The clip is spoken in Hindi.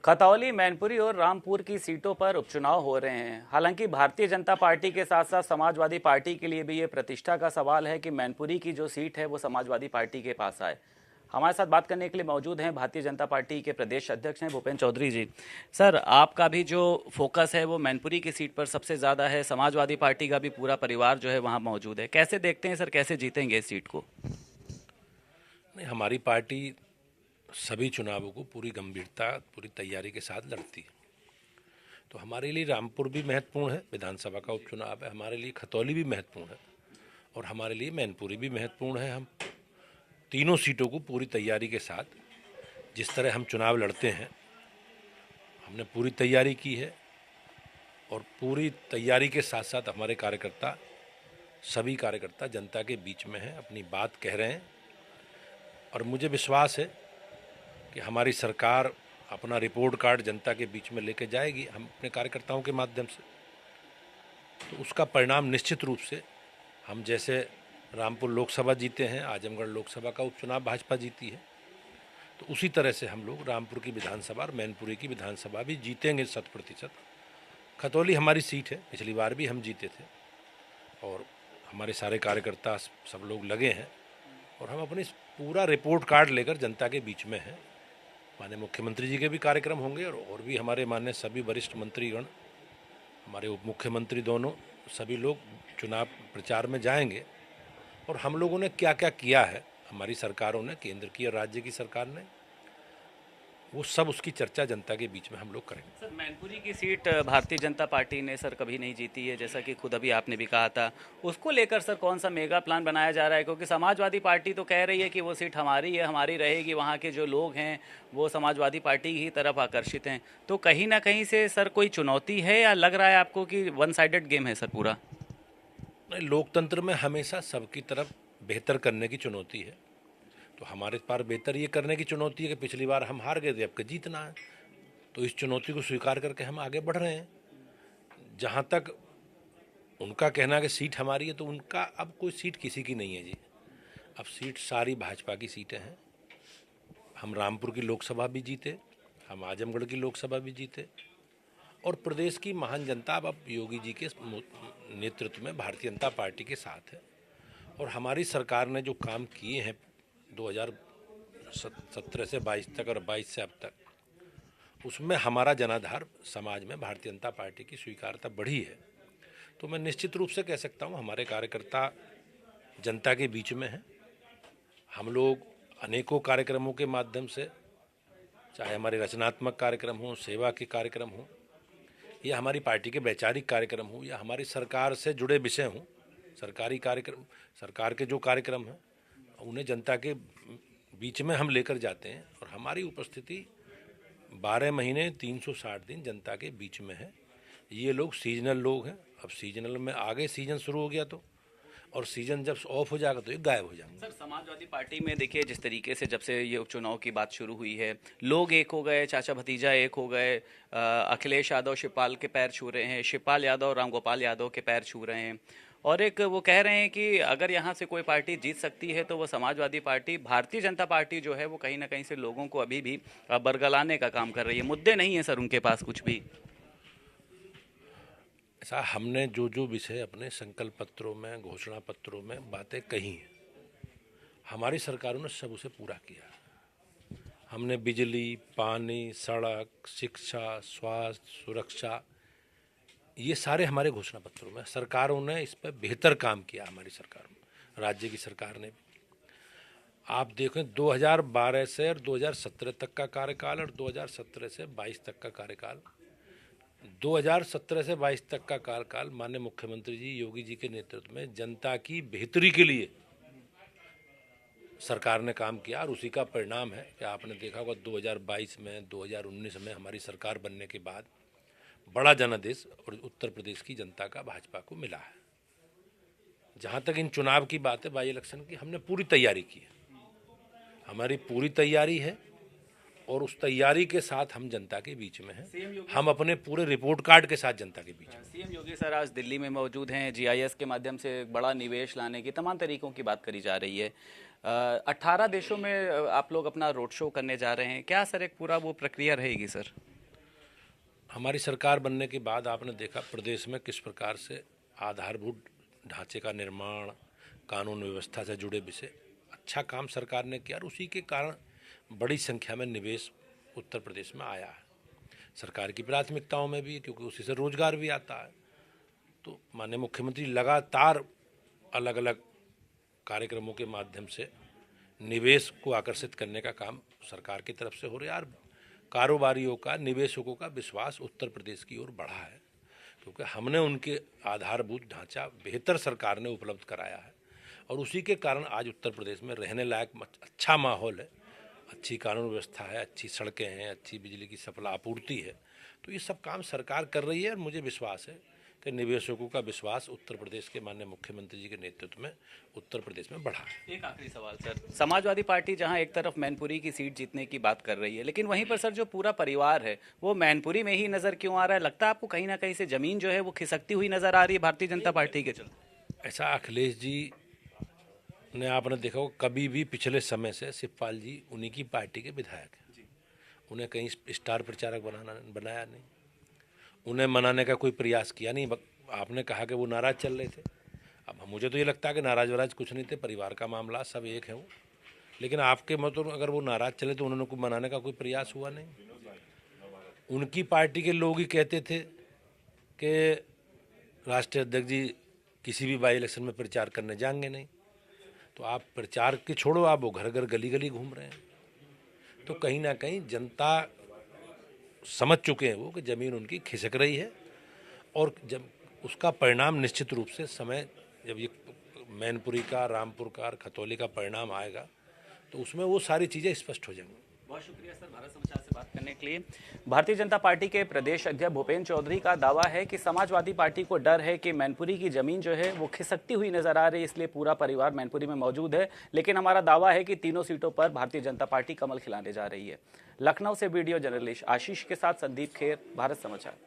खतौली, मैनपुरी और रामपुर की सीटों पर उपचुनाव हो रहे हैं। हालांकि भारतीय जनता पार्टी के साथ साथ समाजवादी पार्टी के लिए भी ये प्रतिष्ठा का सवाल है कि मैनपुरी की जो सीट है वो समाजवादी पार्टी के पास आए। हमारे साथ बात करने के लिए मौजूद हैं भारतीय जनता पार्टी के प्रदेश अध्यक्ष हैं भूपेंद्र चौधरी जी। सर, आपका भी जो फोकस है वो मैनपुरी की सीट पर सबसे ज़्यादा है। समाजवादी पार्टी का भी पूरा परिवार जो है वहाँ मौजूद है। कैसे देखते हैं सर, कैसे जीतेंगे इस सीट को? नहीं, हमारी पार्टी सभी चुनावों को पूरी गंभीरता, पूरी तैयारी के साथ लड़ती है। तो हमारे लिए रामपुर भी महत्वपूर्ण है, विधानसभा का उपचुनाव है। हमारे लिए खतौली भी महत्वपूर्ण है और हमारे लिए मैनपुरी भी महत्वपूर्ण है। हम तीनों सीटों को पूरी तैयारी के साथ, जिस तरह हम चुनाव लड़ते हैं, हमने पूरी तैयारी की है और पूरी तैयारी के साथ साथ हमारे कार्यकर्ता, सभी कार्यकर्ता जनता के बीच में हैं, अपनी बात कह रहे हैं और मुझे विश्वास है कि हमारी सरकार अपना रिपोर्ट कार्ड जनता के बीच में लेके जाएगी, हम अपने कार्यकर्ताओं के माध्यम से। तो उसका परिणाम निश्चित रूप से, हम जैसे रामपुर लोकसभा जीते हैं, आजमगढ़ लोकसभा का उपचुनाव भाजपा जीती है, तो उसी तरह से हम लोग रामपुर की विधानसभा और मैनपुरी की विधानसभा भी जीतेंगे 100%। खतौली हमारी सीट है, पिछली बार भी हम जीते थे और हमारे सारे कार्यकर्ता सब लोग लगे हैं और हम अपनी पूरा रिपोर्ट कार्ड लेकर जनता के बीच में हैं। माननीय मुख्यमंत्री जी के भी कार्यक्रम होंगे और भी हमारे माननीय सभी वरिष्ठ मंत्रीगण, हमारे उप मुख्यमंत्री दोनों, सभी लोग चुनाव प्रचार में जाएंगे और हम लोगों ने क्या क्या किया है, हमारी सरकारों ने, केंद्र की और राज्य की सरकार ने, वो सब उसकी चर्चा जनता के बीच में हम लोग करेंगे। सर, मैनपुरी की सीट भारतीय जनता पार्टी ने सर कभी नहीं जीती है, जैसा कि खुद अभी आपने भी कहा था। उसको लेकर सर कौन सा मेगा प्लान बनाया जा रहा है? क्योंकि समाजवादी पार्टी तो कह रही है कि वो सीट हमारी है, हमारी रहेगी, वहाँ के जो लोग हैं वो समाजवादी पार्टी की तरफ आकर्षित हैं। तो कहीं ना कहीं से सर कोई चुनौती है या लग रहा है आपको कि वन साइडेड गेम है सर पूरा? नहीं, लोकतंत्र में हमेशा सबकी तरफ बेहतर करने की चुनौती है। तो हमारे पास बेहतर ये करने की चुनौती है कि पिछली बार हम हार गए थे, अब के जीतना है। तो इस चुनौती को स्वीकार करके हम आगे बढ़ रहे हैं। जहाँ तक उनका कहना कि सीट हमारी है, तो उनका अब कोई सीट किसी की नहीं है जी। अब सीट सारी भाजपा की सीटें हैं। हम रामपुर की लोकसभा भी जीते, हम आजमगढ़ की लोकसभा भी जीते और प्रदेश की महान जनता अब योगी जी के नेतृत्व में भारतीय जनता पार्टी के साथ है। और हमारी सरकार ने जो काम किए हैं 2017 से 22 तक और 22 से अब तक, उसमें हमारा जनाधार समाज में भारतीय जनता पार्टी की स्वीकार्यता बढ़ी है। तो मैं निश्चित रूप से कह सकता हूँ हमारे कार्यकर्ता जनता के बीच में हैं। हम लोग अनेकों कार्यक्रमों के माध्यम से, चाहे हमारे रचनात्मक कार्यक्रम हों, सेवा के कार्यक्रम हों, या हमारी पार्टी के वैचारिक कार्यक्रम हों, या हमारी सरकार से जुड़े विषय हों, सरकारी कार्यक्रम, सरकार के जो कार्यक्रम हैं उन्हें जनता के बीच में हम लेकर जाते हैं और हमारी उपस्थिति 12 महीने 360 दिन जनता के बीच में है। ये लोग सीजनल लोग हैं। अब सीजनल में आगे सीजन शुरू हो गया तो, और सीजन जब ऑफ हो जाएगा तो ये गायब हो जाएंगे। सर, समाजवादी पार्टी में देखिए जिस तरीके से जब से ये उपचुनाव की बात शुरू हुई है, लोग एक हो गए, चाचा भतीजा एक हो गए। अखिलेश यादव शिवपाल के पैर छू रहे हैं, शिवपाल यादव रामगोपाल यादव के पैर छू रहे हैं। और एक वो कह रहे हैं कि अगर यहाँ से कोई पार्टी जीत सकती है तो वो समाजवादी पार्टी। भारतीय जनता पार्टी जो है वो कहीं ना कहीं से लोगों को अभी भी बरगलाने का काम कर रही है। मुद्दे नहीं है सर उनके पास कुछ भी। ऐसा हमने जो जो विषय अपने संकल्प पत्रों में, घोषणा पत्रों में बातें कही हैं, हमारी सरकारों ने सब उसे पूरा किया। हमने बिजली, पानी, सड़क, शिक्षा, स्वास्थ्य, सुरक्षा, ये सारे हमारे घोषणा पत्रों में, सरकारों ने इस पर बेहतर काम किया। हमारी सरकार में, राज्य की सरकार ने भी, आप देखें 2012 से और 2017 तक का कार्यकाल और 2017 से 22 तक का कार्यकाल, 2017 से 22 तक का कार्यकाल माननीय मुख्यमंत्री जी योगी जी के नेतृत्व में जनता की बेहतरी के लिए सरकार ने काम किया और उसी का परिणाम है कि आपने देखा होगा 2022 में, 2019 में हमारी सरकार बनने के बाद बड़ा जनादेश और उत्तर प्रदेश की जनता का भाजपा को मिला है। जहाँ तक इन चुनाव की बात है, बाई इलेक्शन की, हमने पूरी तैयारी की है, हमारी पूरी तैयारी है और उस तैयारी के साथ हम जनता के बीच में हैं। हम अपने पूरे रिपोर्ट कार्ड के साथ जनता के बीच में। सीएम योगी सर आज दिल्ली में मौजूद हैं। जीआईएस के माध्यम से बड़ा निवेश लाने की तमाम तरीकों की बात करी जा रही है। 18 देशों में आप लोग अपना रोड शो करने जा रहे हैं। क्या सर एक पूरा वो प्रक्रिया रहेगी सर? हमारी सरकार बनने के बाद आपने देखा प्रदेश में किस प्रकार से आधारभूत ढांचे का निर्माण, कानून व्यवस्था से जुड़े विषय अच्छा काम सरकार ने किया और उसी के कारण बड़ी संख्या में निवेश उत्तर प्रदेश में आया है। सरकार की प्राथमिकताओं में भी, क्योंकि उसी से रोजगार भी आता है। तो माननीय मुख्यमंत्री लगातार अलग अलग कार्यक्रमों के माध्यम से निवेश को आकर्षित करने का काम सरकार की तरफ से हो रहा है और कारोबारियों का, निवेशकों का विश्वास उत्तर प्रदेश की ओर बढ़ा है, क्योंकि हमने उनके आधारभूत ढांचा बेहतर सरकार ने उपलब्ध कराया है और उसी के कारण आज उत्तर प्रदेश में रहने लायक अच्छा माहौल है, अच्छी कानून व्यवस्था है, अच्छी सड़कें हैं, अच्छी बिजली की सप्लाई आपूर्ति है। तो ये सब काम सरकार कर रही है और मुझे विश्वास है कि निवेशकों का विश्वास उत्तर प्रदेश के माननीय मुख्यमंत्री जी के नेतृत्व में उत्तर प्रदेश में बढ़ा है। एक आखिरी सवाल सर, समाजवादी पार्टी जहां एक तरफ मैनपुरी की सीट जीतने की बात कर रही है, लेकिन वहीं पर सर जो पूरा परिवार है वो मैनपुरी में ही नजर क्यों आ रहा है? लगता है आपको कहीं ना कहीं से जमीन जो है वो खिसकती हुई नजर आ रही है भारतीय जनता पार्टी के चलते? ऐसा अखिलेश जी ने आपने देखा हो, कभी भी पिछले समय से शिवपाल जी उन्हीं की पार्टी के विधायक हैं, उन्हें कहीं स्टार प्रचारक बनाया नहीं, उन्हें मनाने का कोई प्रयास किया नहीं। आपने कहा कि वो नाराज चल रहे थे, अब मुझे तो ये लगता है कि नाराज वराज कुछ नहीं थे, परिवार का मामला, सब एक है वो। लेकिन आपके मतलब अगर वो नाराज चले तो उन्होंने कोई मनाने का कोई प्रयास हुआ नहीं। उनकी पार्टी के लोग ही कहते थे कि राष्ट्रीय अध्यक्ष जी किसी भी बाई इलेक्शन में प्रचार करने जाएंगे नहीं। तो आप प्रचार के छोड़ो, आप वो घर घर गली गली घूम रहे हैं। तो कहीं ना कहीं जनता समझ चुके हैं वो कि ज़मीन उनकी खिसक रही है और जब उसका परिणाम निश्चित रूप से समय, जब ये मैनपुरी का, रामपुर का और खतौली का परिणाम आएगा तो उसमें वो सारी चीज़ें स्पष्ट हो जाएंगी। बहुत शुक्रिया सर भारत समाचार से बात करने के लिए। भारतीय जनता पार्टी के प्रदेश अध्यक्ष भूपेंद्र चौधरी का दावा है कि समाजवादी पार्टी को डर है कि मैनपुरी की जमीन जो है वो खिसकती हुई नजर आ रही है, इसलिए पूरा परिवार मैनपुरी में मौजूद है। लेकिन हमारा दावा है कि तीनों सीटों पर भारतीय जनता पार्टी कमल खिलाने जा रही है। लखनऊ से वीडियो जर्नलिस्ट आशीष के साथ संदीप खेर, भारत समाचार।